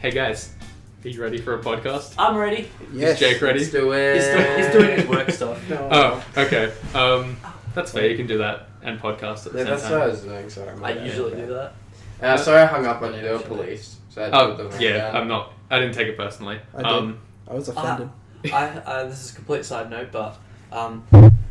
Hey guys, are you ready for a podcast? I'm ready. Yes. Is Jake ready? Let's do it. He's doing his work stuff. No. Oh, okay. That's fair. You can do that and podcast at the Yeah, same that's time. what I was doing. Sorry, I usually do that. Sorry, I hung up on you. They were police. So I had to put them Yeah, down. I didn't take it personally. I was offended. This is a complete side note, but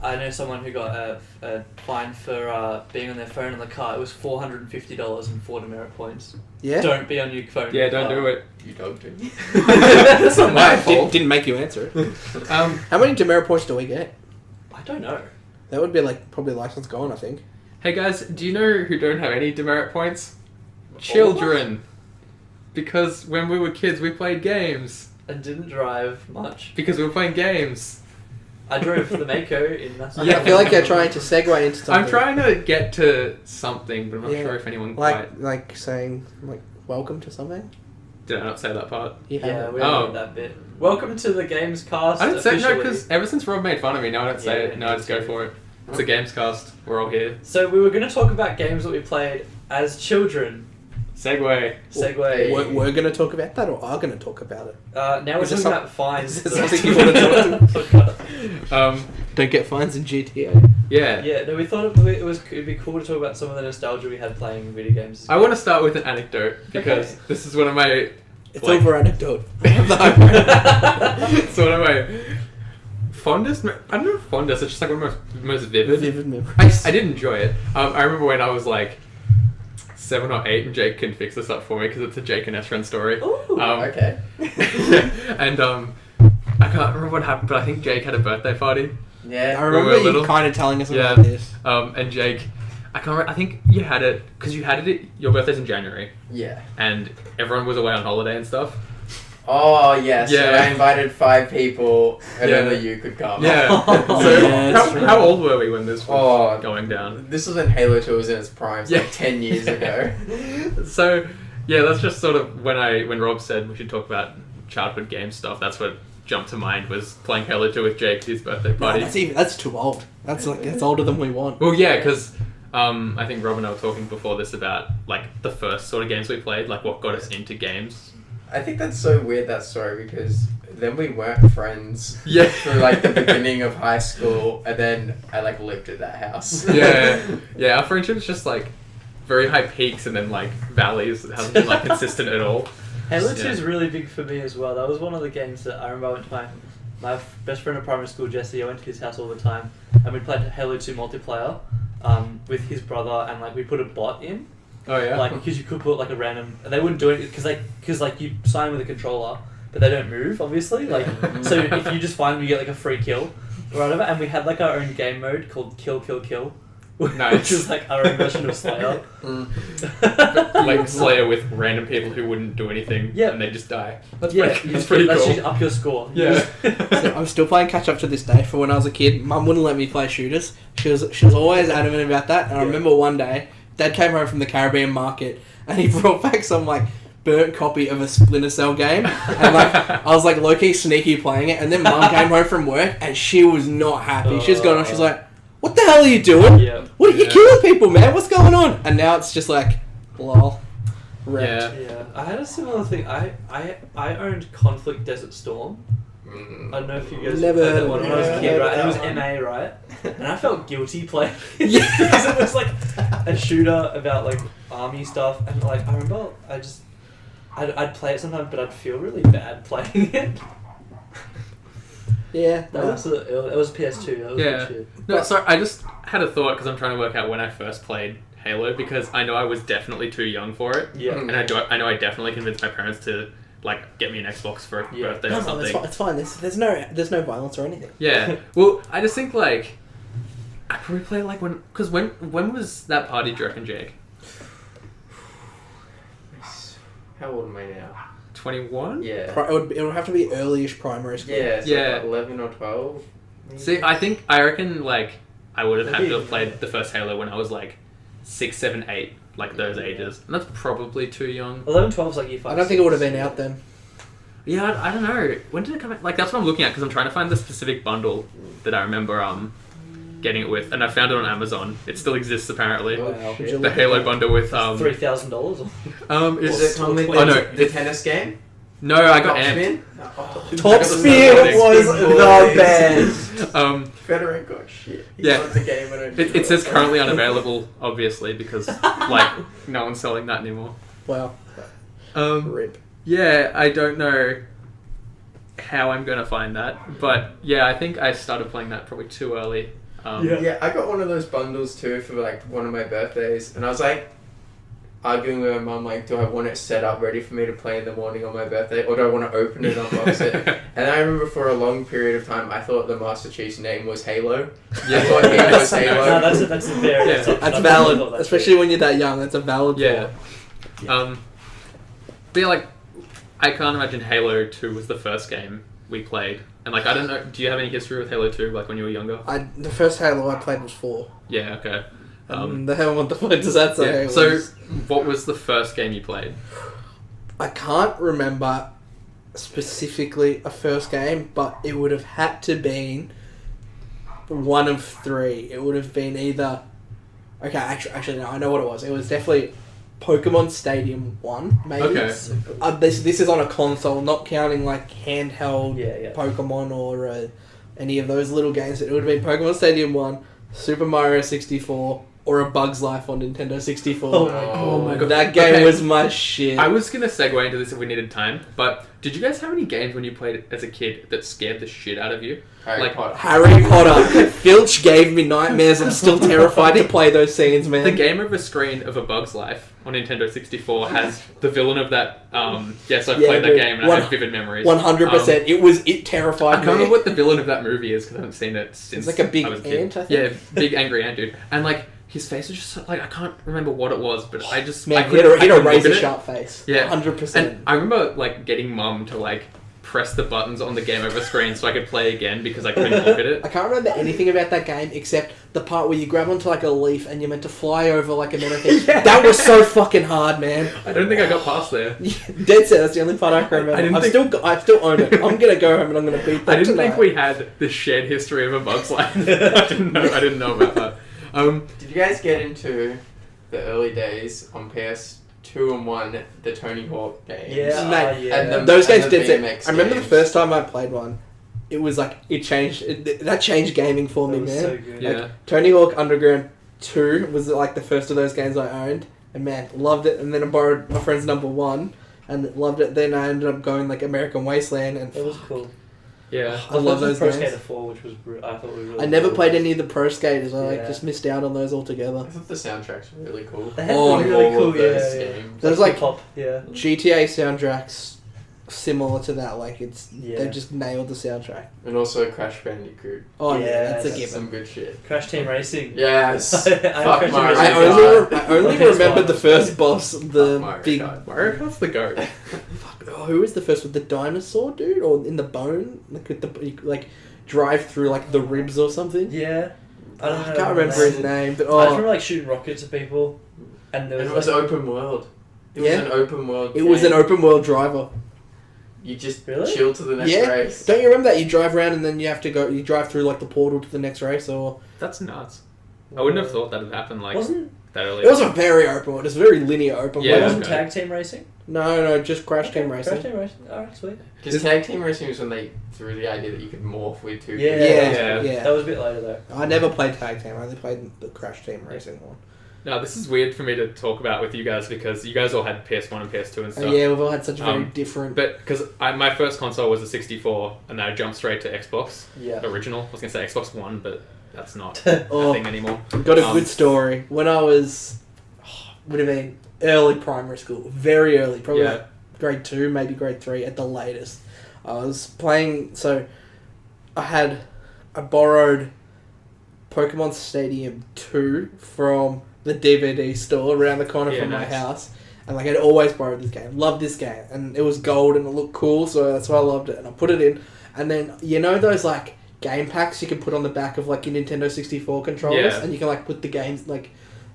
I know someone who got a fine for being on their phone in the car. It was $450 and 4 demerit points. Yeah. Don't be on your phone. Yeah, don't do it. You don't do. That's not my fault. Didn't make you answer it. How many demerit points do we get? I don't know. That would be probably license gone, I think. Hey guys, do you know who don't have any demerit points? Children. Because when we were kids, we played games. And didn't drive much. Because we were playing games. I drove the Mako in Nassau. Yeah, I feel like you're trying to segue into something. I'm trying to get to something, but I'm not sure if anyone quite... Like saying, welcome to something? Did I not say that part? Yeah, we haven't that bit. Welcome to the Gamescast. I didn't say officially. no, because ever since Rob made fun of me, now I don't say it. No, I just go for it. It's a Gamescast. We're all here. So we were going to talk about games that we played as children. Segue. We're going to talk about that, or are going to talk about it? Now we're talking about fines. Is there something you want to talk about? Don't get fines in GTA. Yeah. Yeah, no, we thought it'd be cool to talk about some of the nostalgia we had playing video games. I want to start with an anecdote, because this is one of my... It's over anecdote. It's one of my fondest... I don't know if fondest, it's just like one of my most vivid. Vivid memories. I did enjoy it. I remember when I was like 7 or 8, and Jake can fix this up for me because it's a Jake and S Ren story. Ooh, okay. And I can't remember what happened, but I think Jake had a birthday party. Yeah, I When we remember were you little. kind of telling us Yeah. about this. And Jake, I can't remember, I think you had it, because you had it, your birthday's in January, Yeah. and everyone was away on holiday and stuff. Oh, yes. Yeah. So I invited 5 people, and Yeah. only you could come. Yeah. Oh, So, yeah, that's how old were we when this was Oh, going down? This was when Halo 2 was in its prime, Yeah. like 10 years ago. So, yeah, that's just sort of when Rob said we should talk about childhood game stuff, that's what jumped to mind, was playing Halo 2 with Jake at his birthday party. That's too old. That's older than we want. Well, yeah, because I think Rob and I were talking before this about like the first sort of games we played, like what got us into games. I think that's so weird, that story, because then we weren't friends Yeah. through like the beginning of high school, and then I lived at that house. Yeah, our friendship's just like very high peaks and then like valleys. It hasn't been like consistent at all. Halo 2 Yeah. is really big for me as well. That was one of the games that I remember I went to my best friend in primary school, Jesse. I went to his house all the time, and we played Halo 2 multiplayer with his brother, and like we put a bot in. Oh yeah. Like, because you could put like a random, and they wouldn't do it because you sign with a controller, but they don't move obviously. Like, so if you just find them, you get like a free kill or whatever. And we had like our own game mode called Kill Kill Kill, Nice. which is like our own version of Slayer. Like Slayer with random people who wouldn't do anything, Yeah. and they just die. That's Yeah, pretty that's cool. just up your score. Yeah. So I'm still playing catch up to this day. For when I was a kid, Mum wouldn't let me play shooters. She was always adamant about that. And I remember one day, Dad came home from the Caribbean market, and he brought back some burnt copy of a Splinter Cell game, and I was low key sneaky playing it. And then Mum came home from work, and she was not happy. She's gone on. She's like, "What the hell are you doing? Yeah. What are you killing people, man? What's going on?" And now it's just lol. Wrecked. Yeah, I had a similar thing. I owned Conflict Desert Storm. I don't know if you guys Never played heard that of one it. when I was a Yeah, kid, right? I And it was heard MA, right? And I felt guilty playing it. Yeah. Because it was like a shooter about army stuff, and I remember I'd play it sometimes, but I'd feel really bad playing it. Yeah. That was it was PS2. That was good shit. No, sorry, I just had a thought because I'm trying to work out when I first played Halo, because I know I was definitely too young for it. Yeah. And I know I definitely convinced my parents to get me an Xbox for a birthday or something. It's fine. There's no violence or anything. Yeah. Well, I just think I probably play when was that party, do you reckon, Jake? How old am I now? 21? Yeah. It would have to be early-ish primary school. Yeah, so Yeah. 11 or 12. Maybe? See, I reckon I would have had to have played the first Halo when I was 6, 7, 8, those ages. And that's probably too young. 11, 12 is like year 5. I don't think it would have been out then. Yeah, I don't know. When did it come out? That's what I'm looking at, because I'm trying to find the specific bundle that I remember getting it with, and I found it on Amazon. It still exists apparently. Wow. The Halo bundle with $3,000. Is it come with Oh, no, the tennis game? No, I got Top amped. spin? Top Spin was the best. Federer got shit. He Yeah. got the game and It says currently unavailable, obviously, because like no one's selling that anymore. Wow. Rip. Yeah, I don't know how I'm gonna find that, but yeah, I think I started playing that probably too early. Yeah, I got one of those bundles too for like one of my birthdays, and I was like arguing with my mum, like, do I want it set up ready for me to play in the morning on my birthday, or do I want to open it and unbox it? And I remember for a long period of time, I thought the Master Chief's name was Halo. Yeah. I thought he was Halo. No, that's a very... Yeah. That's valid, especially when you're that young. That's a valid Yeah. thought. But yeah, like, I can't imagine Halo 2 was the first game we played. And like, I don't know, do you have any history with Halo 2, like when you were younger? The first Halo I played was 4. Yeah, okay. The hell, what the fuck does that say? Yeah. It So, was- what was the first game you played? I can't remember specifically a first game, but it would have had to been one of 3. It would have been either... Okay, actually no, I know what it was. It was definitely Pokemon Stadium 1, maybe. Okay. This is on a console, not counting like handheld Yeah. Pokemon or any of those little games. It would have been Pokemon Stadium 1, Super Mario 64, or A Bug's Life on Nintendo 64. Oh my God. That game Okay. was my shit. I was gonna segue into this if we needed time, but did you guys have any games when you played as a kid that scared the shit out of you? Harry Like, Potter. Harry Potter. Filch gave me nightmares. I'm still terrified to play those scenes, man. The game over screen of A Bug's Life on Nintendo 64 has the villain of that. Yes, I Yeah, played that dude. game and I have vivid memories. 100%. It terrified I me. can't remember what the villain of that movie is because I haven't seen it since It's like a big I was a kid. ant, I think. Yeah, big angry ant dude. And like his face was just so, like I can't remember what it was, but I just Man, I he had a couldn't look razor at it. sharp face. Yeah, 100%. And I remember like getting mum to like press the buttons on the game over screen so I could play again because I couldn't look at it. I can't remember anything about that game except the part where you grab onto like a leaf and you're meant to fly over like a mannequin. Yeah. That was so fucking hard, man. I don't think I got past there. Dead set. That's the only part I can remember. I still own it. I'm gonna go home and I'm gonna beat that I didn't tonight. think we had the shared history of A Bug's Life. I didn't know about that. Did you guys get into the early days on PS2 and 1, the Tony Hawk games? Yeah. Mate, yeah. and the- Those games and the did set. BMX I remember the games. first time I played one. It was like it changed. That changed gaming for me, That was man. so good. Yeah. Like, Tony Hawk Underground 2 was like the first of those games I owned, and man, loved it. And then I borrowed my friend's number 1, and loved it. Then I ended up going like American Wasteland, and It was cool. Yeah. I love those Pro games. Skater 4, which was I thought was really I never cool. played any of the Pro Skaters. I Yeah. just missed out on those altogether. I thought the soundtracks were really cool. They had Oh, really all cool, of those yeah. games. There's like hip-hop, yeah. GTA soundtracks similar to that. Like Yeah. they've just nailed the soundtrack. And also Crash Bandicoot. Oh yeah, Yeah, that's a that's given. Some good shit. Crash Team Racing. Yes. I Fuck Crash Mario Team I Racing. Kart. only PS1. remembered the first boss, the Mario big. Kart. Mario Kart's the goat. Oh, who was the first with the dinosaur dude, or in the bone? Like with the you, like drive through like the ribs or something. Yeah. I don't know. I can't remember his name, but I just remember like shooting rockets at people, and there And was, it was like, open world. It Yeah. was an open world it was an game. open world driver. You just Really? chill to the next Yeah. race. Don't you remember that? You drive around and then you have to go. You drive through like the portal to the next race, or That's nuts. I wouldn't have thought that would happen like wasn't that early. it wasn't very open world. It was very linear open Yeah, world. wasn't okay. Tag Team Racing? No, just Crash Okay, Team Racing. Crash Team Racing. Alright, sweet. Because Tag Team Racing was when they threw the idea that you could morph with two Yeah. people. Yeah. That was a bit later though. I never played Tag Team. I only played the Crash Team Racing one. No, this is weird for me to talk about with you guys because you guys all had PS1 and PS2 and stuff. Yeah, we've all had such very Um, different. But because my first console was a 64 and then I jumped straight to Xbox Yeah. original. I was going to say Xbox One, but that's not Oh. a thing anymore. Got a Um, good story. When I was, would have been early primary school, very early, probably Yeah. like grade 2, maybe grade 3 at the latest. I was playing, so I borrowed Pokemon Stadium 2 from the DVD store around the corner Yeah, from my nice. house. And like I'd always borrowed this game. Loved this game. And it was gold and it looked cool, so that's why I loved it. And I put it in. And then, you know those like game packs you can put on the back of like your Nintendo 64 controllers? Yeah. And you can like put the games like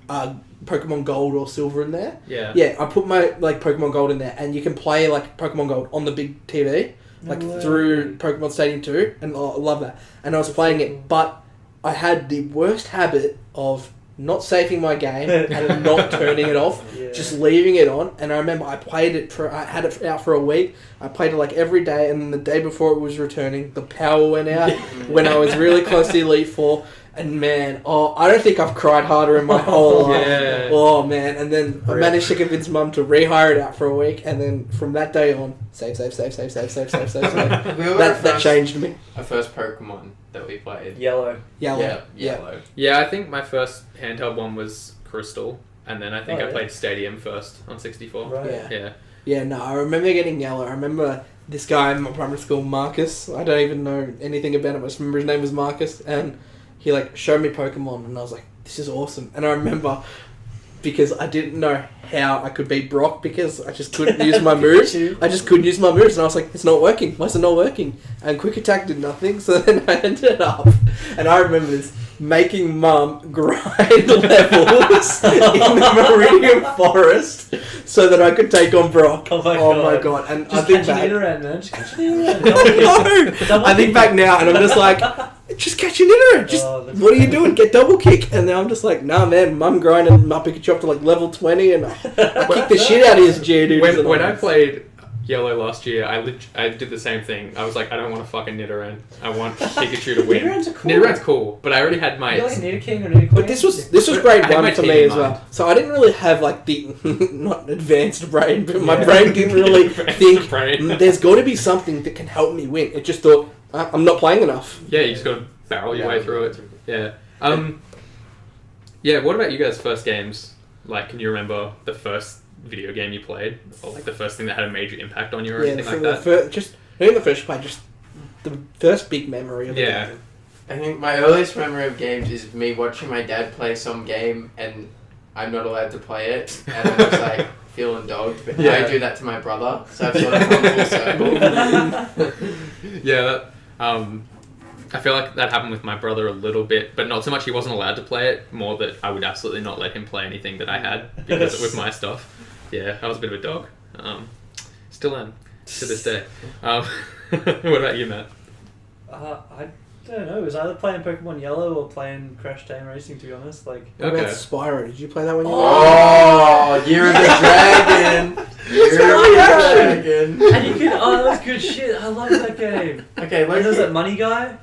Pokemon Gold or Silver in there? Yeah. Yeah, I put my like Pokemon Gold in there. And you can play like Pokemon Gold on the big TV. Like No way. through Pokemon Stadium 2. And I love that. And I was playing it, but I had the worst habit of not saving my game and not turning it off, just leaving it on. And I remember I had it out for a week. I played it like every day, and then the day before it was returning, the power went out when I was really close to Elite Four. And man, I don't think I've cried harder in my whole life. Yeah. Oh man, and then I managed to convince Mum to rehire it out for a week, and then from that day on, save. That changed me. Our first Pokemon that we played. Yellow. Yellow. Yeah, I think my first handheld one was Crystal, and then I think I yeah. played Stadium first on 64. Right. Yeah. Yeah, no, I remember getting Yellow. I remember this guy in my primary school, Marcus. I don't even know anything about him. I just remember his name was Marcus, and he like showed me Pokemon, and I was like, "This is awesome." And I remember because I didn't know how I could beat Brock because I just couldn't use my moves. I just couldn't use my moves, and I was like, "It's not working. Why is it not working?" And Quick Attack did nothing. So then I ended up, and I remember this, making Mum grind levels in the Meridian Forest so that I could take on Brock. Oh my god! And Just I think catch back, an Nidoran, man. Just catch an Nidoran. no, I think back now, and I'm just like, just catch an Nidoran. Just what are you doing? Get double kick. And now I'm just like, nah, man. Mum grinded my Pikachu up to like level 20, and I kicked the shit out of his Geodude. When I played Yellow last year, I did the same thing. I was like, I don't want a fucking Nidoran. I want Pikachu to win. Nidoran's cool, but I already had my... You like Nidoking or Nidoqueen? But this was grade I had 1 my for team me in as mind. well. So I didn't really have like the not advanced brain, but my brain didn't really think there's got to be something that can help me win. It just thought I'm not playing enough. Yeah, you just got to barrel your way through it. Yeah. Yeah. What about you guys' first games? Like, can you remember the first video game you played, or like the first thing that had a major impact on you, or anything like that? The first play, just the first big memory of the game. I think my earliest memory of games is me watching my dad play some game and I'm not allowed to play it, and I'm just like feeling dogged. But I do that to my brother, so I've sort of come full circle. Yeah, I feel like that happened with my brother a little bit, but not so much he wasn't allowed to play it, more that I would absolutely not let him play anything that I had because it was my stuff. Yeah, I was a bit of a dog. Still am, to this day. What about you, Matt? I don't know. It was either playing Pokemon Yellow or playing Crash Team Racing, to be honest. Like, What about Spyro? Did you play that when you were Year of the Dragon! Year of the Dragon! And you could... Oh, that was good shit. I love that game. Okay, And there's that money guy.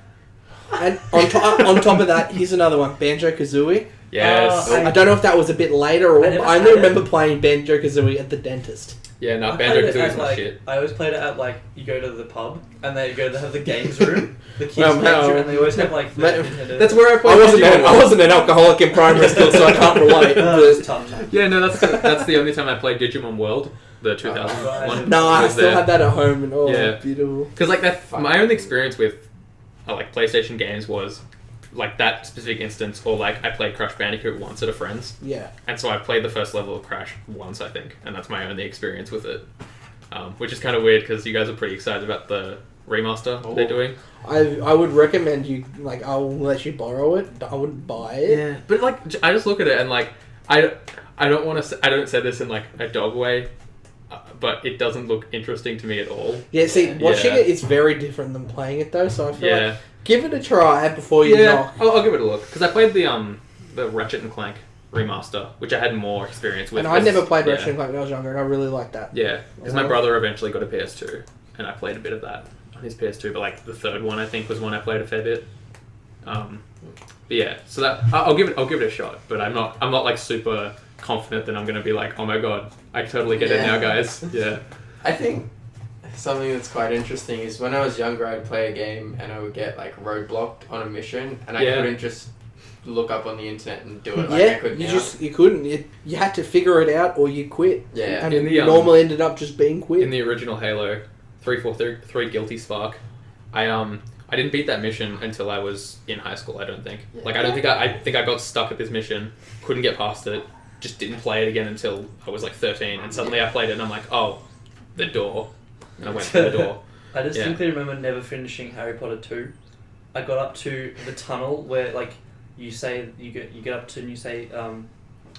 And on top of that, here's another one, Banjo-Kazooie. Yes. I don't know if that was a bit later or I what, but I only remember playing Banjo-Kazooie at the dentist. Yeah, no, I played it Banjo-Kazooie is at, my like, shit. I always played it at, like, you go to the pub, and then you go to have the games room, the kids' Well, games no. room, and they always have, like... That's where I played I wasn't an alcoholic in primary school, so I can't relate. That was tough time. Yeah, no, that's the only time I played Digimon World, the 2000 one. No, I was still there. had that at home, and Yeah. beautiful. Because like that, my only experience with like PlayStation games was like that specific instance, or like I played Crash Bandicoot once at a friend's, Yeah. and so I played the first level of Crash once, I think, and that's my only experience with it. Which is kind of weird because you guys are pretty excited about the remaster they're doing. I would recommend you, like, I'll let you borrow it. I wouldn't buy it. Yeah, but like I just look at it and like I don't want to. I don't say this in like a dog way, but it doesn't look interesting to me at all. Yeah, see, watching Yeah. it is very different than playing it, though, so I feel Yeah. like, give it a try before you knock. I'll give it a look because I played the Ratchet and Clank remaster, which I had more experience with. And I never played yeah. Ratchet and Clank when I was younger, and I really liked that. Yeah, because my brother eventually got a PS2, and I played a bit of that on his PS2. But like the third one, I think was one I played a fair bit. But yeah, so that I'll give it a shot. But I'm not like super confident that I'm gonna be like, oh my god, I totally get it now, guys. Yeah. I think something that's quite interesting is when I was younger, I'd play a game and I would get like roadblocked on a mission, and I couldn't just look up on the internet and do it like I could now. You couldn't. You had to figure it out or you quit. Yeah. And In the, you normally ended up just being quit. In the original Halo 343 Guilty Spark, I didn't beat that mission until I was in high school. I don't think. Like I think I got stuck at this mission, couldn't get past it, just didn't play it again until I was like 13, and suddenly I played it and I'm like, oh, the door, and I went through the door. I distinctly remember never finishing Harry Potter 2. I got up to the tunnel where like you get up to and you say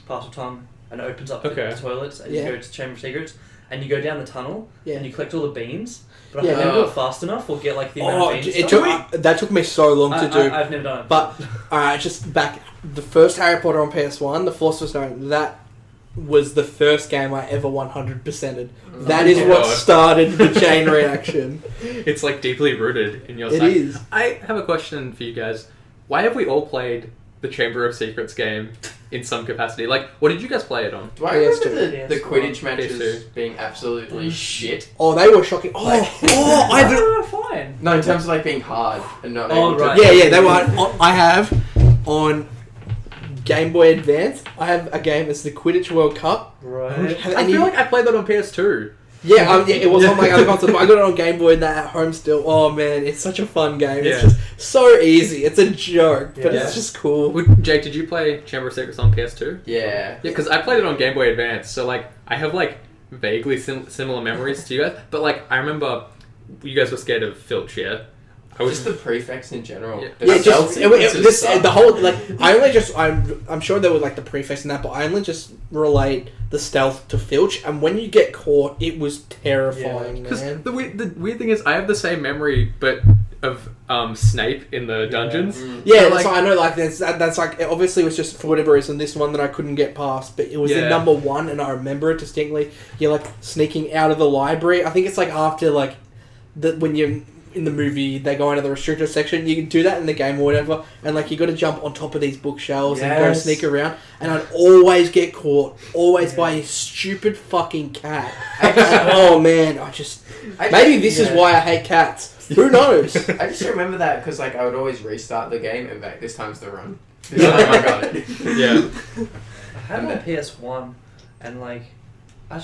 pass of tongue, and it opens up the toilets, and you go to Chamber of Secrets, and you go down the tunnel Yeah. and you collect all the beans. But Yeah. I can never do it fast enough or get like the amount of beans. That took me so long to do. I've never done it. But just back the first Harry Potter on PS1, the Philosopher's Stone. That was the first game I ever 100%ed. That is what started the chain reaction. It's like deeply rooted in your It psyche. is. I have a question for you guys. Why have we all played the Chamber of Secrets game in some capacity? Like, what did you guys play it on? Do I remember PS2. the Quidditch matches PS2. being absolutely shit? Oh, they were shocking. Oh, fine. No, in terms of like being hard and not Oh, able to... right. Yeah, they were. I have on Game Boy Advance. I have a game. It's the Quidditch World Cup. Right. I feel like I played that on PS2. Yeah, it was on my other console. But I got it on Game Boy and that at home still. Oh man, it's such a fun game. It's Yeah. just so easy. It's a joke, but Yeah. it's just cool. Jake, did you play Chamber of Secrets on PS2? Yeah. Yeah, because I played it on Game Boy Advance, so like I have like vaguely similar memories to you guys. But like I remember you guys were scared of Filch, yeah? I was Just the prefects in general. Yeah. The Yeah, stealth just sequences suck. the whole like I'm sure there was like the prefix in that, but I only just relate the stealth to Filch, and when you get caught, it was terrifying, because man. the weird thing is I have the same memory, but of Snape in the dungeons. Yeah, So, that's like- why I know. Like that's like it obviously was just for whatever reason this one that I couldn't get past, but it was in Yeah. number 1, and I remember it distinctly. You're like sneaking out of the library. I think it's like after like when you're in the movie, they go into the restricted section. You can do that in the game or whatever, and like you got to jump on top of these bookshelves and go Yes. sneak around. And I'd always get caught, always by a stupid fucking cat. Oh man, maybe this is why I hate cats. Who knows? I just remember that because like I would always restart the game and back. This time's the run. This time I got it. Yeah. I had it on PS1, and like, now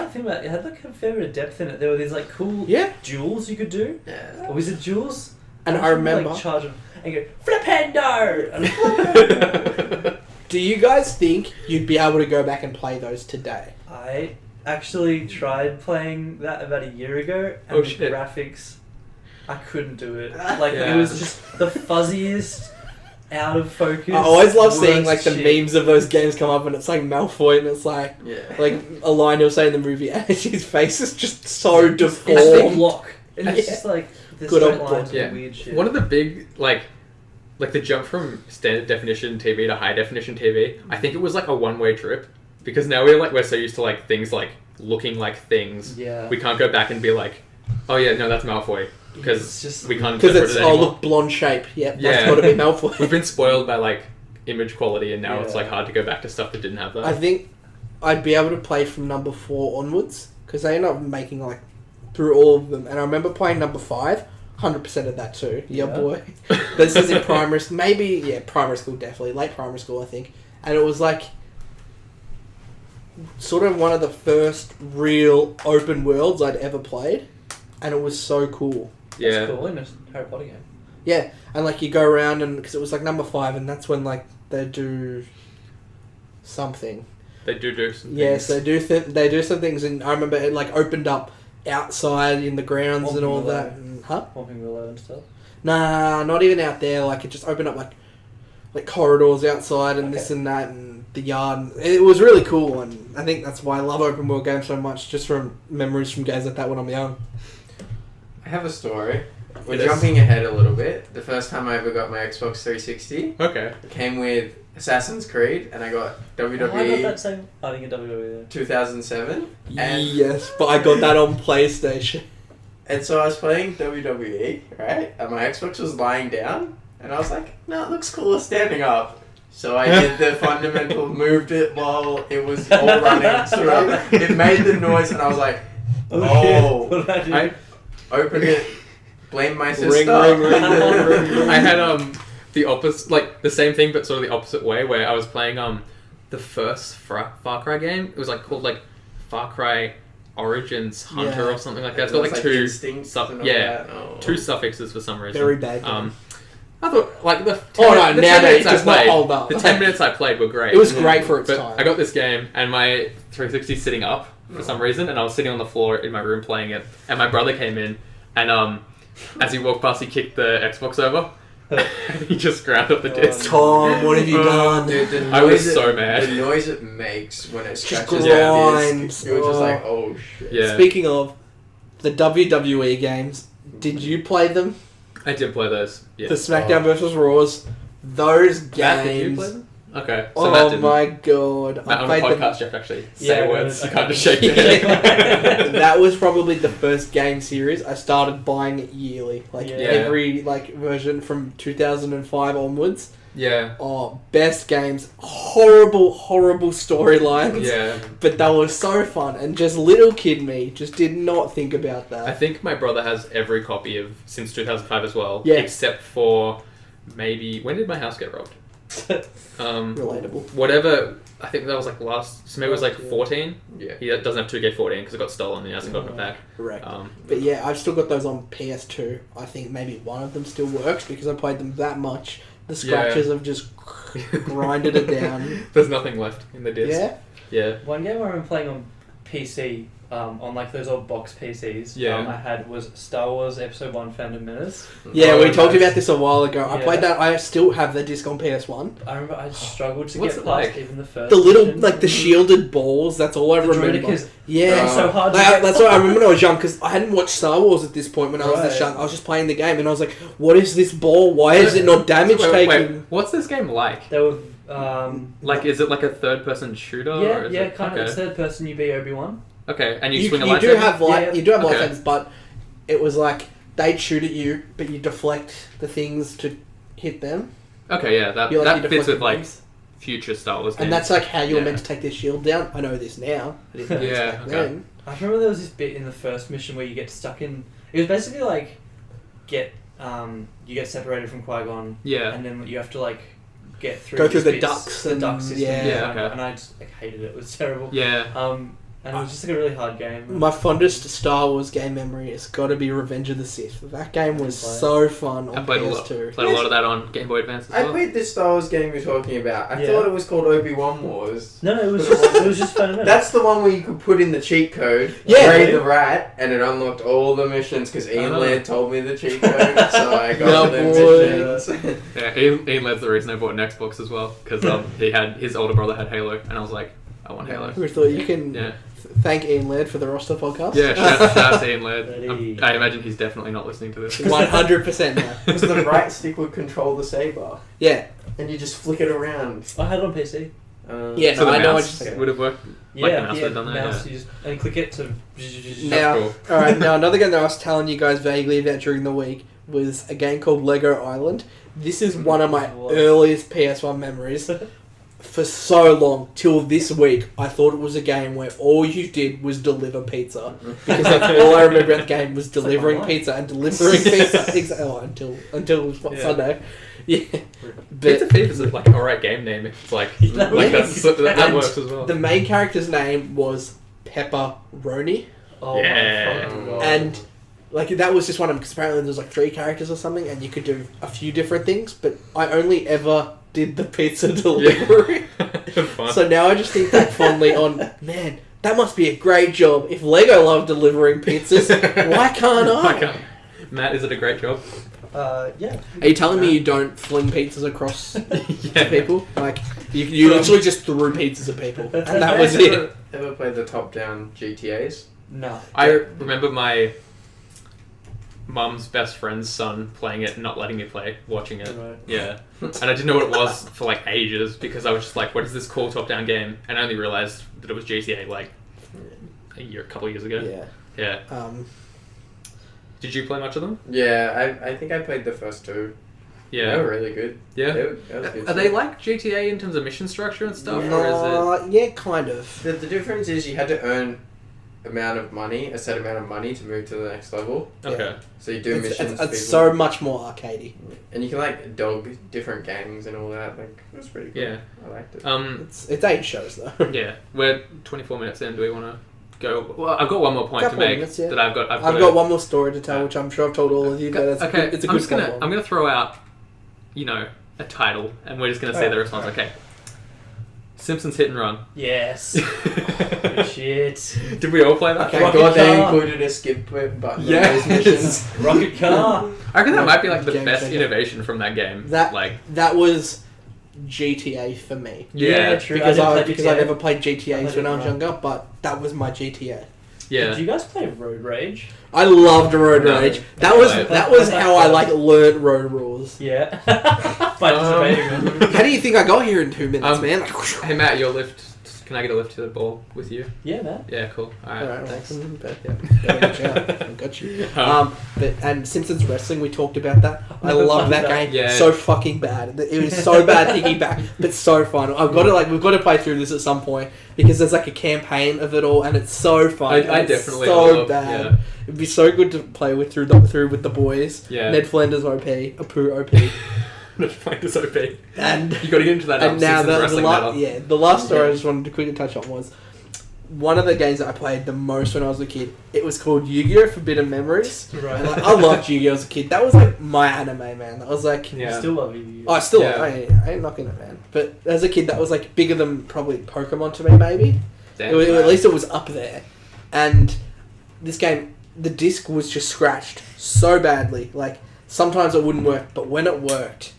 I think about it, it had like a fair bit of depth in it. There were these like cool Yeah. duels you could do. Yeah. Or was it duels? And I remember. Like, charge them and go, Flipendo! And Do you guys think you'd be able to go back and play those today? I actually tried playing that about a year ago, and Oh, the shit. graphics, I couldn't do it. Like, Yeah. it was just the fuzziest, out of focus. I always love seeing worst like the shit. memes of those games come up, and it's like Malfoy, and it's like a line he'll say in the movie, and his face is just so It's the deformed. block. And it's Yeah. just like the Good straight old lines block. and weird shit. One of the big like the jump from standard definition TV to high definition TV, I think it was like a one-way trip, because now we're so used to like things like looking like things. Yeah. We can't go back and be like, oh yeah, no, that's Malfoy, It's because just- we can't Because interpret it's it anymore. look, blonde shape. Yep, Yeah. that's got to be Malfoy. We've been spoiled by like image quality, and now it's Yeah. like hard to go back to stuff that didn't have that. I think I'd be able to play from number 4 onwards, because they end up making like through all of them, and I remember playing number 5. 100% of that too. Yeah, Yeah. boy. This is in primary, primary school, definitely late primary school, I think. And it was like sort of one of the first real open worlds I'd ever played, and it was so cool. yeah. That's cool in a Harry Potter game. Yeah, and like you go around, and because it was like number 5, and that's when like they do something. They do some Yes, things. they do some things, and I remember it like opened up outside in the grounds and all Walking that. alone. Huh? Walking below and stuff. Nah, not even out there. Like it just opened up like corridors outside and this Okay. and that and the yard. It was really cool, and I think that's why I love open world games so much. Just from memories from games like that when I'm young. I have a story. We're It is. jumping ahead a little bit. The first time I ever got my Xbox 360 Okay. it came with Assassin's Creed, and I got Oh, I got WWE that same. I didn't get WWE 2007. And Yes, but I got that on PlayStation. And so I was playing WWE, right? And my Xbox was lying down, and I was like, no, it looks cooler standing up. So I did the fundamental, moved it while it was all running through. It made the noise, and I was like, oh. What did I do? I Opened it, blamed my sister. Ring, ring, ring, ring, ring, ring. I had the opposite, like the same thing, but sort of the opposite way, where I was playing the first Far Cry game. It was like called like Far Cry Origins Hunter Yeah. or something like that. It's It got was like two instincts and all yeah, that. Oh. two suffixes for some reason. Very bad game. I thought like the Oh no, the now 10 they minutes I does not played, hold up. the 10 minutes I played were great. It was great for its But time. I got this game, and my 360 sitting up for some reason, and I was sitting on the floor in my room playing it, and my brother came in, and as he walked past, he kicked the Xbox over, He just ground up the disc. Tom, what have you done? Dude, the I was noise so it- mad. The noise it makes when it scratches grinds. the disc, you're just like, oh shit. Yeah. Speaking of the WWE games, did you play them? I did play those. Yeah. The SmackDown vs. Raws. Those Matt, did you games. play them? Okay. So Matt Oh didn't. my god! Matt, on the podcast, you have to actually say words. You can't just shake your head. That was probably the first game series I started buying it yearly, like Yeah. every version from 2005 onwards. Yeah. Oh, best games! Horrible storylines. Yeah. But that was so fun, and just little kid me just did not think about that. I think my brother has every copy of since 2005 as well. Yeah. Except for maybe when did my house get robbed? Relatable. Whatever. I think that was like last. So maybe it was like 14. Yeah. He doesn't have 2K14 because it got stolen and he hasn't gotten it back. Correct. Um, But yeah, I've still got those on PS2. I think maybe one of them still works because I played them that much. The scratches have just grinded it down. There's nothing left in the disc. Yeah. Yeah. One game I remember playing on PC, on like those old box PCs, Yeah. I had was Star Wars Episode 1 Phantom Menace. Yeah, Oh, we talked nice. about this a while ago. I Yeah. played that. I still have the disc on PS1. I remember I struggled to What's get it past like? even the first The little, mission. like the shielded balls. That's all I The remember. droidicas. Yeah. They're so hard to Like, get. that's what I remember when I was young because I hadn't watched Star Wars at this point when I was this Right. young. I was just playing the game and I was like, "What is this ball? Why is it not damage Wait, taking?" what's this game like? They were, Like, is it like a third-person shooter? or yeah, is yeah, it? kind Okay. of. It's third person, you be Obi-Wan. Okay, and you You, swing a you lightsaber? do have Yeah. you do have Okay. lightsabers, but it was like they'd shoot at you, but you deflect the things to hit them. Okay, yeah, that, You like, that you fits deflect with, the like, things. future Star Wars games. And that's like how you were Yeah. meant to take this shield down. I know this now. I didn't know this Yeah, back okay. then. I remember there was this bit in the first mission where you get stuck in. It was basically like you get separated from Qui-Gon, Yeah. and then you have to like get through. Go through these the bits, ducks the and- duck system. yeah. Yeah, okay. And I just like hated it. It was terrible. Yeah. And it was just like a really hard game. My fondest Star Wars game memory has got to be Revenge of the Sith. That game was Play it. so fun on I played a lot. PS2. Played a lot of that on Game Boy Advance as I well. played this Star Wars game you're talking about. I Yeah. thought it was called Obi-Wan Wars. No, it was just Phantom Menace. That's the one where you could put in the cheat code, Yeah. raid the rat, and it unlocked all the missions because Ian Oh. Laird told me the cheat code, so I got No, all the boy. missions. Yeah, Ian Ladd's the reason I bought an Xbox as well, because he had his older brother had Halo, and I was like, I want Halo. We thought you can Yeah, thank Ian Laird for the roster podcast. yeah. Shout out to Ian Laird. Buddy. I imagine he's definitely not listening to this. 100% no. Because the right stick would control the saber, Yeah. and you just flick it around. I had it on PC. Yeah, So no, the I know mouse what you would have worked. Yeah, Like the mouse yeah, had done that, mouse, yeah. you just and click it to. Now, cool. alright, now another game that I was telling you guys vaguely about during the week was a game called Lego Island. This is one of my What? earliest PS1 memories. For so long, till this week, I thought it was a game where all you did was deliver pizza. Because that's all I remember about the game was delivering online. pizza and delivering pizza. Until Yeah. Sunday. Yeah. Pizza But Thief is like an alright game name. It's like Yeah. that And works as well. the main character's name was Pepperoni. Oh Yeah. my fucking god. And like that was just one of them because apparently there's like 3 characters or something and you could do a few different things, but I only ever did the pizza delivery. Fun. So now I just think back fondly on, man, that must be a great job. If Lego loved delivering pizzas, why can't I? Why can't- Matt, is it a great job? Yeah. Are you telling me you don't fling pizzas across to Yeah. people? Like you literally just threw pizzas at people, and that was it. Ever played the top-down GTAs? No. I remember my mum's best friend's son playing it, not letting me play, watching it. Right. Yeah. And I didn't know what it was for like ages because I was just like, what is this cool top-down game? And I only realized that it was GTA like a couple of years ago. Yeah. Yeah. Did you play much of them? Yeah, I think I played the first 2. Yeah. They were really good. Yeah. That was good Are they stuff. like GTA in terms of mission structure and stuff, or is it? Yeah, kind of. The difference is you had to earn a set amount of money to move to the next level. Okay. So you do missions. It's people- so much more arcadey. and you can like dog different gangs and all that. Like it was pretty cool. Yeah. I liked it. It's 8 shows though. Yeah. We're 24 minutes in. Do we want to go? Well, I've got one more point to Couple make minutes, yeah. that I've got. I've got one more story to tell, which I'm sure I've told all of you, but it's Okay. it's a I'm good just gonna. one. I'm gonna throw out, a title, and we're just gonna say the Alright, response. Okay. Simpsons Hit and Run. Yes. Good shit. Did we all play that? Okay. Thank Rocket God they car. included a skip button on Yes. those missions. Rocket car. I reckon that might be like the Game best changer. innovation from that game. That like that was GTA for me. yeah, true. Because I didn't play GTA. never played I GTAs played when it I was right. younger, but that was my GTA. yeah. Did you guys play Road Rage? I loved Road No. Rage. That was Yeah. that was how I like learned road rules. Yeah. Participating in them. How do you think I got here in 2 minutes, man? Like, Hey Matt, your lift. Can I get a lift to the ball with you? Yeah, man. Yeah, cool. Alright, Alright, thanks. I got you. And Simpsons Wrestling, we talked about that. I love that game. Yeah. So fucking bad. It was so bad piggyback, but so fun. We've got to play through this at some point because there's like a campaign of it all, and it's so fun. I It's definitely so love, bad. yeah. It'd be so good to play with through with the boys. Yeah. Ned Flanders OP, Apu OP, Let's play this OP. You and got to get into that and now Simpsons wrestling meta. the last story I just wanted to quickly touch on was one of the games that I played the most when I was a kid. It was called Yu-Gi-Oh! Forbidden Memories. Right. And, like, I loved Yu-Gi-Oh! As a kid. That was like my anime, man. That was like Yeah. Still love you. I still Yeah. I ain't knocking it, man. But as a kid, that was like bigger than probably Pokemon to me, maybe. Damn. At least it was up there. And this game, the disc was just scratched so badly. Like sometimes it wouldn't work, but when it worked,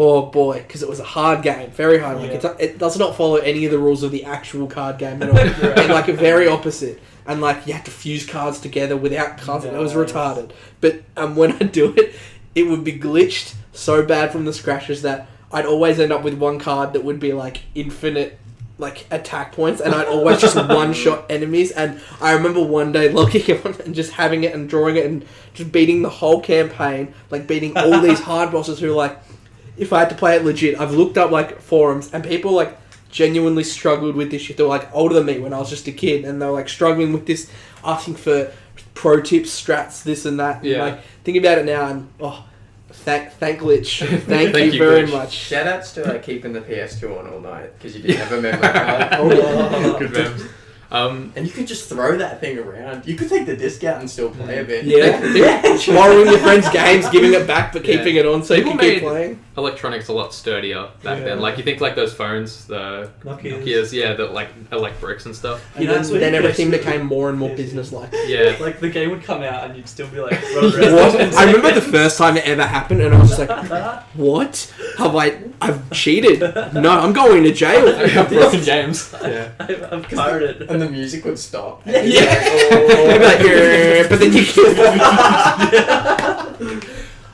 oh boy, because it was a hard game, very hard. Like Yeah. it does not follow any of the rules of the actual card game at all. And like very opposite. And like you had to fuse cards together without cards. It was Nice. retarded. But when I do it, it would be glitched so bad from the scratches that I'd always end up with one card that would be like infinite like attack points, and I'd always just one shot enemies. And I remember one day logging on and just having it and drawing it and just beating the whole campaign, like beating all these hard bosses who like, if I had to play it legit, I've looked up like forums and people like genuinely struggled with this shit. They were like older than me when I was just a kid, and they were like struggling with this, asking for pro tips, strats, this and that. Yeah. And, like thinking about it now, and thank Glitch, thank Thank you you, very Glitch. much. Shout outs to keeping the PS2 on all night because you didn't have a memory card. Oh, Good memes. And you could just throw that thing around. You could take the disc out and still play a bit. Yeah, borrowing your friend's games, giving it back, but keeping Yeah. it on so you People can keep made- playing. Electronics a lot sturdier back Yeah. then. Like you think like those phones, the Nokias. Nokias, yeah, that like are like bricks and stuff. And Then, that's when then you everything get- became more and more Yes. business-like. Yeah. Like the game would come out and you'd still be like, run around. What? I remember the first time it ever happened, and I was just like, "What? I've cheated? No, I'm going to jail." I've broken games. Yeah. I've pirated. And the music would stop. Yeah. You'd be like, "Yeah," but then you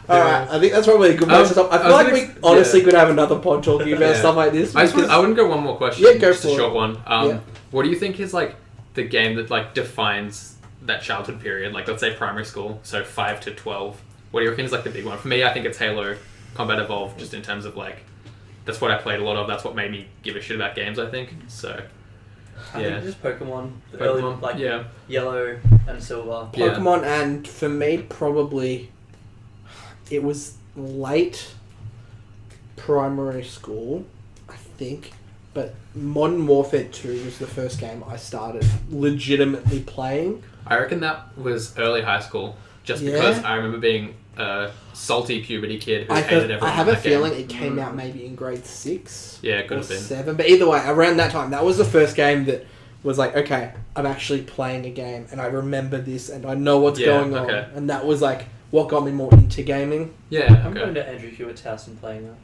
Alright, I think that's probably a good place to stop. I feel like we honestly could have another pod talking about Yeah. stuff like this. I because- wouldn't go one more question. Yeah, go just for a it. short one. Yeah. What do you think is like the game that like defines that childhood period? Like let's say primary school, so 5 to 12. What do you reckon is like the big one? For me, I think it's Halo Combat Evolved, just in terms of like that's what I played a lot of. That's what made me give a shit about games. I think so. I Yeah. think just Pokemon. The early, Pokemon, like yeah. Yellow and Silver. Yeah. Pokemon, and for me, probably it was late primary school, I think. But Modern Warfare 2 was the first game I started legitimately playing. I reckon that was early high school, just Yeah. because I remember being a salty puberty kid who hated everything. I have in a that game. feeling it came out maybe in grade 6 Yeah, it could or have been. 7. But either way, around that time, that was the first game that was like, okay, I'm actually playing a game, and I remember this, and I know what's Yeah, going on. okay. And that was like what got me more into gaming. Yeah. I'm going Okay. to Andrew Hewitt's house and playing that.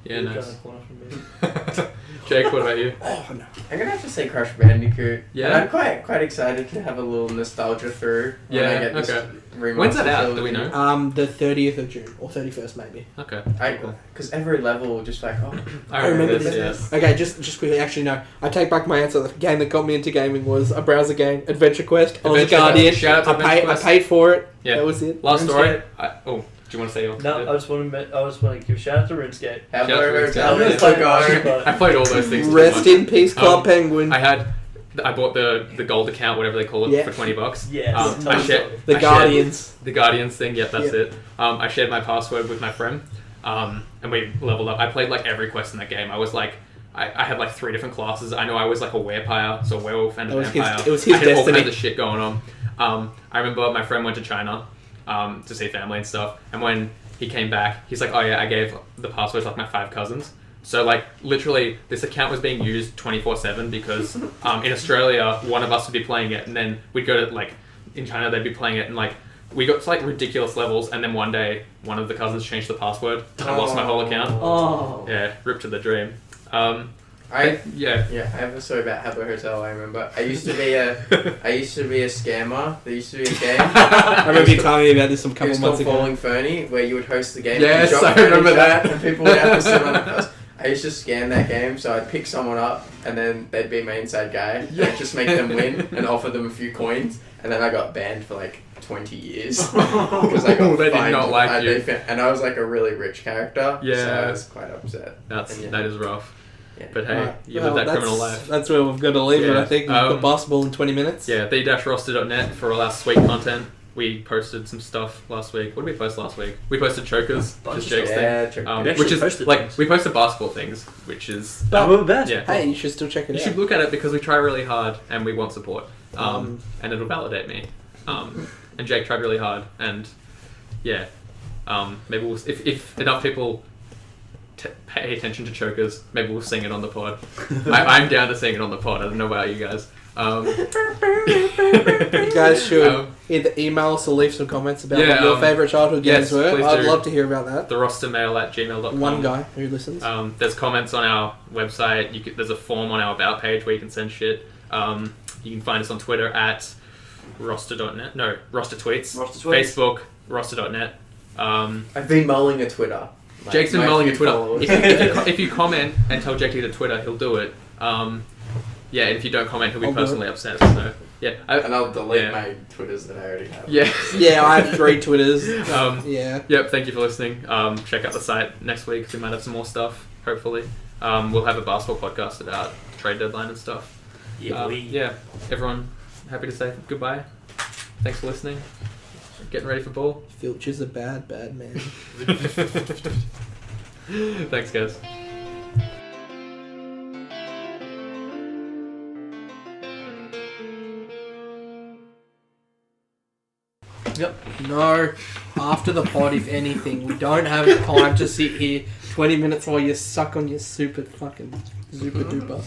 Yeah. He's around Nice. the corner from me. Jake, what about you? Oh no. I'm gonna have to say Crash Bandicoot. Yeah? And I'm quite excited to have a little nostalgia through when Yeah, I get this okay. remastered When's that out? trilogy. Do we know? The 30th of June, or 31st maybe. Okay. Cool. Because every level just like, oh, I remember this. this. Okay, just quickly, actually no, I take back my answer. The game that got me into gaming was a browser game, Adventure Quest. I was a Adventure guardian. Quest. Shout out to I Adventure Quest. paid for it. Yeah. That was it. Last story. RuneScape. Do you want to say your? No, I just want to give a shout out to RuneScape. have Shout out to learned Rick how Taylor. to play God. But- I played all those things. too Rest much. in peace, Club Um, Penguin. I bought the gold account, whatever they call it, Yeah. for $20. Yes. I totally. shared the I shared Guardians. the Guardians thing. Yep, that's Yeah. it. I shared my password with my friend, and we leveled up. I played like every quest in that game. I was like. I had like 3 different classes. I know I was like a werepire, so a werewolf and a It was his- vampire. it was his I had all destiny. kinds of shit going on. I remember my friend went to China to see family and stuff, and when he came back, he's like, "Oh yeah, I gave the password to like my 5 cousins." So like literally, this account was being used 24/7 because in Australia, one of us would be playing it, and then we'd go to like in China, they'd be playing it, and like we got to like ridiculous levels, and then one day one of the cousins changed the password, and I lost my whole account. Oh. Yeah, rip to the dream. I Yeah. have a story about Habbo Hotel. I remember. I used to be a scammer. There used to be a game. I remember you telling me about this some It couple was months called ago. Falling Fernie, where you would host the game. Yes, and drop I remember furniture, that. And people would have to sit on the bus. I used to scam that game, so I'd pick someone up, and then they'd be my inside guy. Yeah. I'd just make them win and offer them a few coins, and then I got banned for like 20 years because I got They did fined. not like you. And I was like a really rich character, Yeah. so I was quite upset. That is rough. Yeah. But hey, Right. you Well, live that that's- criminal life. That's where we've got to leave it, Yeah. I think. We've got basketball in 20 minutes. Yeah, the-roster.net for all our sweet content. We posted some stuff last week. What did we post last week? We posted chokers, Bunch just of Jake's stuff. thing. Yeah, check We actually Which is posted like things. we posted basketball things, which is But we're the best. yeah. Hey, you should still check You it should out. look at it because we try really hard and we want support. And it'll validate me. And Jake tried really hard, and yeah. Maybe we'll, if enough people pay attention to chokers, maybe we'll sing it on the pod. I'm down to sing it on the pod. I don't know about you guys. You guys should either email us or leave some comments about what your favourite childhood games yes, were. please I'd do. love to hear about that. therostermail@gmail.com. One guy who listens. There's comments on our website. There's a form on our About page where you can send shit. You can find us on Twitter at roster.net. No, roster tweets. Roster tweets. Facebook, roster.net. I've been mulling a Twitter. Jake's been My mulling a few Twitter. followers. If you comment and tell Jake to get a Twitter, he'll do it. Yeah, and if you don't comment, he'll be I'll do it. personally upset. So yeah, And I'll delete Yeah. my Twitters that I already have. yeah. Yeah, I have 3 Twitters. Yeah. Yep. Thank you for listening. Check out the site next week. We might have some more stuff. Hopefully, we'll have a basketball podcast about trade deadline and stuff. Yeah. Everyone, happy to say goodbye. Thanks for listening. Getting ready for ball. Filcher's a bad, bad man. Thanks, guys. Yep. No, after the pod, if anything. We don't have time to sit here 20 minutes while you suck on your super fucking duper.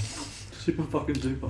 Super fucking duper.